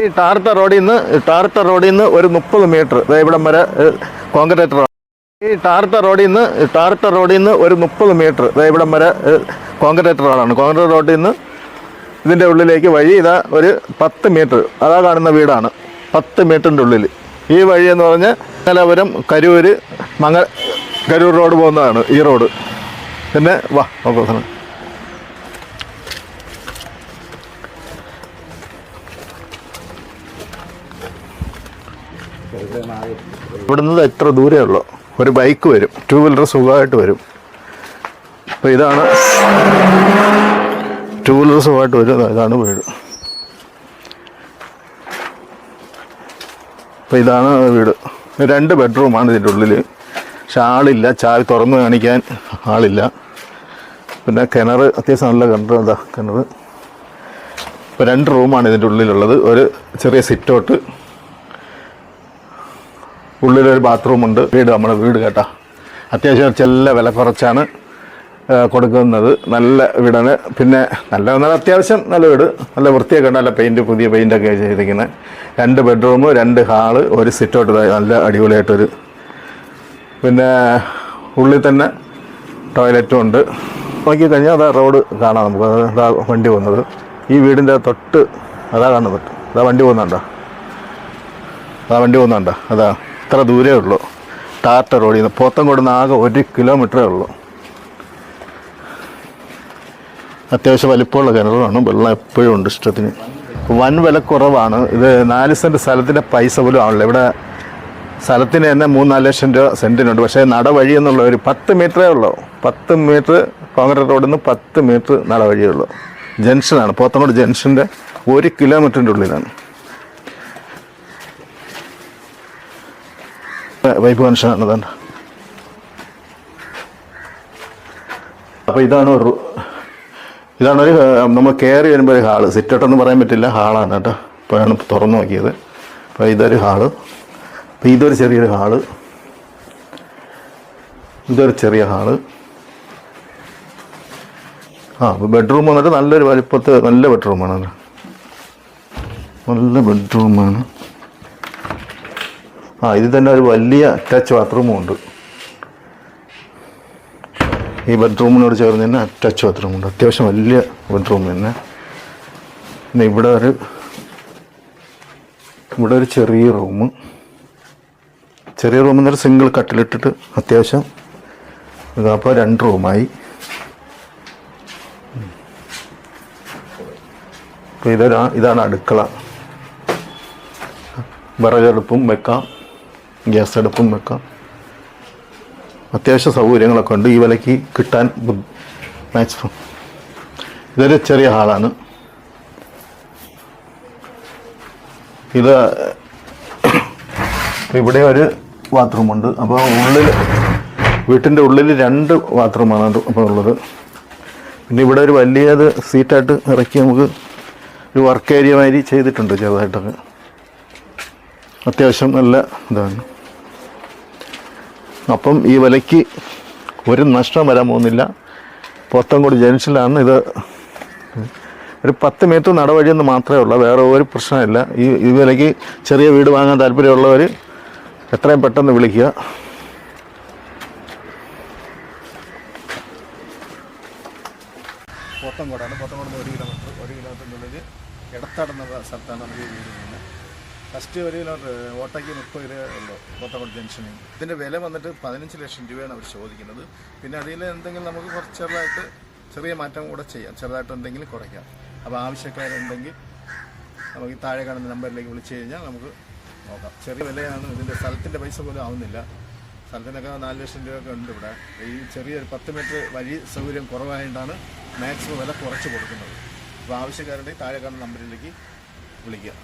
ഈ ടാറിട്ട റോഡിൽ നിന്ന് ഒരു 30 മീറ്റർ ഇവിടം വരെ കോൺക്രീറ്റ് റോഡ്. ഈ ടാറിട്ട റോഡിൽ നിന്ന് ഒരു 30 മീറ്റർ ഇവിടം വരെ കോൺക്രീറ്റ് റോഡാണ്. കോൺക്രീറ്റ് റോഡിൽ നിന്ന് ഇതിൻ്റെ ഉള്ളിലേക്ക് വഴി ഇതാ ഒരു 10 മീറ്റർ, അതാ കാണുന്ന വീടാണ്. 10 മീറ്ററിൻ്റെ ഉള്ളിൽ ഈ വഴി എന്ന് പറഞ്ഞാൽ മംഗലാപുരം കരൂർ റോഡ് പോകുന്നതാണ് ഈ റോഡ്. പിന്നെ വാ നോക്കാം. ഇവിടുന്ന് എത്ര ദൂരമേ ഉള്ളൂ, ഒരു ബൈക്ക് വരും, 2 വീലർ സുഖമായിട്ട് വരും. അപ്പോൾ ഇതാണ് 2 വീലർ സുഖമായിട്ട് വരും. ഇതാണ് വീട്. അപ്പോൾ ഇതാണ് വീട്. 2 ബെഡ്റൂമാണ് ഇതിൻ്റെ ഉള്ളിൽ. പക്ഷെ ആളില്ല, ചാവി തുറന്ന് കാണിക്കാൻ ആളില്ല. പിന്നെ കിണർ, അത്യാവശ്യം നല്ല കിണർ. എന്താ കിണർ. ഇപ്പോൾ 2 റൂമാണ് ഇതിൻ്റെ ഉള്ളിലുള്ളത്. ഒരു ചെറിയ സിറ്റൗട്ട്, ഉള്ളിലൊരു ബാത്റൂമുണ്ട്. നമ്മുടെ വീട് കേട്ടോ, അത്യാവശ്യം ചെല്ല വില കുറച്ചാണ് കൊടുക്കുന്നത്. നല്ല വീടാണ്. പിന്നെ നല്ല അത്യാവശ്യം നല്ല വീട്, നല്ല വൃത്തിയൊക്കെ ഉണ്ട്. നല്ല പുതിയ പെയിൻ്റൊക്കെ ചെയ്തിരിക്കുന്നത്. 2 ബെഡ്റൂം, 2 ഹാള്, ഒരു സിറ്റൗട്ട്. നല്ല അടിപൊളിയായിട്ടൊരു, പിന്നെ ഉള്ളിൽ തന്നെ ടോയ്ലറ്റും ഉണ്ട്. നോക്കിക്കഴിഞ്ഞാൽ അതാ റോഡ് കാണാം നമുക്ക്. അതാ വണ്ടി പോകുന്നത്. ഈ വീടിൻ്റെ തൊട്ട് അതാ കാണുന്നത്. അതാ വണ്ടി പോകുന്നുണ്ടോ? അതാ ഇത്ര ദൂരമേ ഉള്ളൂ. ടാറിട്ട റോഡിൽ നിന്ന് പോത്തൻകോട് നിന്ന് ആകെ 1 കിലോമീറ്ററേ ഉള്ളൂ. അത്യാവശ്യം വലിപ്പമുള്ള കിണറാണ്. വെള്ളം എപ്പോഴും ഉണ്ട് ഇഷ്ടത്തിന്. വൻ വില കുറവാണ്. ഇത് 4 സെൻറ്റ് സ്ഥലത്തിൻ്റെ പൈസ പോലും ആണല്ലോ. ഇവിടെ സ്ഥലത്തിന് തന്നെ 3-4 ലക്ഷം രൂപ സെൻറ്റിനുണ്ട്. പക്ഷേ നടവഴി എന്നുള്ള ഒരു 10 മീറ്ററേ ഉള്ളൂ. 10 മീറ്റർ കോൺക്രീറ്റ് റോഡിൽ നിന്ന് 10 മീറ്റർ നടവഴിയേ ഉള്ളൂ. ജംഗ്ഷനാണ്. പോത്തൻകോട് ജംഗ്ഷൻ്റെ 1 കിലോമീറ്ററിൻ്റെ ഉള്ളിലാണ്. പൈപ്പ് കണക്ഷനാണ് തന്നെ. അപ്പോൾ ഇതാണൊരു നമ്മൾ കയറി വരുമ്പോൾ ഒരു ഹാള്. സിറ്റൗട്ടൊന്നും പറയാൻ പറ്റില്ല, ഹാളാണ് കേട്ടോ. ഇപ്പോഴാണ് തുറന്നു നോക്കിയത്. അപ്പോൾ ഇതൊരു ഹാള്. അപ്പോൾ ഇതൊരു ചെറിയൊരു ഹാള്. അപ്പോൾ ബെഡ്റൂം വന്നിട്ട് നല്ലൊരു വലിപ്പത്ത് നല്ല ബെഡ്റൂമാണ്. ഇതിൽ തന്നെ ഒരു വലിയ അറ്റാച്ച് ബാത്റൂമും ഉണ്ട്. ഈ ബെഡ്റൂമിനോട് ചേർന്ന് തന്നെ അറ്റാച്ച് ബാത്റൂമുണ്ട്. അത്യാവശ്യം വലിയ ബെഡ്റൂം തന്നെ. പിന്നെ ഇവിടെ ഒരു ചെറിയ റൂം എന്നൊരു സിംഗിൾ കട്ടിലിട്ടിട്ട് അത്യാവശ്യം അപ്പോൾ 2 റൂമായി. അപ്പോൾ ഇതാണ് അടുക്കള. വിറകടുപ്പും വെക്കാം, ഗ്യാസ് അടുപ്പും വെക്കാം. അത്യാവശ്യ സൗകര്യങ്ങളൊക്കെ ഉണ്ട്. ഈ വിലയ്ക്ക് കിട്ടാൻ മാക്സിമം. ഇതൊരു ചെറിയ ഹാളാണ്. ഇവിടെ ഒരു ബാത്റൂമുണ്ട്. അപ്പോൾ വീട്ടിൻ്റെ ഉള്ളിൽ 2 ബാത്റൂമാണ് അപ്പോൾ ഉള്ളത്. പിന്നെ ഇവിടെ ഒരു വലിയത് സീറ്റായിട്ട് ഇറക്കി നമുക്ക് ഒരു വർക്ക് ഏരിയ മാതിരി ചെയ്തിട്ടുണ്ട് ചെറുതായിട്ടൊക്കെ. അത്യാവശ്യം നല്ല ഇതാണ്. അപ്പം ഈ വിലയ്ക്ക് ഒരു നഷ്ടം വരാൻ പോകുന്നില്ല. പോത്തൻകോട് ജംഗ്ഷനിലാണ് ഇത്. ഒരു 10 മീറ്റർ നടവഴിയെന്ന് മാത്രമേ ഉള്ളൂ, വേറെ ഒരു പ്രശ്നമില്ല. ഈ വിലയ്ക്ക് ചെറിയ വീട് വാങ്ങാൻ താല്പര്യമുള്ളവർ എത്രയും പെട്ടെന്ന് വിളിക്കുക. പോത്തൻകോടാണ്. പോത്തൻകോട് 1 കിലോമീറ്ററിനുള്ളിൽ ഇടത്തടുന്ന സ്ഥലത്താണ് നമുക്ക് വീട് ചെയ്യുന്നത്. ഫസ്റ്റ് 1 കിലോമീറ്റർ ഓട്ടോയ്ക്ക് 30 രൂപ ഉള്ളൂ പോത്തൻകോട് ജംഗ്ഷനിൽ. ഇതിൻ്റെ വില വന്നിട്ട് 15 ലക്ഷം രൂപയാണ് അവർ ചോദിക്കുന്നത്. പിന്നെ അതിൽ എന്തെങ്കിലും നമുക്ക് കുറച്ച് ചെറിയ മാറ്റം കൂടെ ചെയ്യാം, ചെറുതായിട്ട് എന്തെങ്കിലും കുറയ്ക്കാം. അപ്പോൾ ആവശ്യക്കാരുണ്ടെങ്കിൽ നമുക്ക് ഈ താഴെ കാണുന്ന നമ്പറിലേക്ക് വിളിച്ചു കഴിഞ്ഞാൽ നമുക്ക് നോക്കാം. ചെറിയ വിലയാണ്. ഇതിൻ്റെ സ്ഥലത്തിൻ്റെ പൈസ പോലും ആവുന്നില്ല. സ്ഥലത്തിനൊക്കെ 4 ലക്ഷം രൂപയൊക്കെ ഉണ്ട് ഇവിടെ. ഈ ചെറിയൊരു 10 മീറ്റർ വഴി സൗകര്യം കുറവായതുകൊണ്ടാണ് മാക്സിമം വില കുറച്ച് കൊടുക്കുന്നത്. അപ്പോൾ ആവശ്യക്കാരുണ്ടെങ്കിൽ താഴെ കാണുന്ന നമ്പറിലേക്ക് വിളിക്കുക.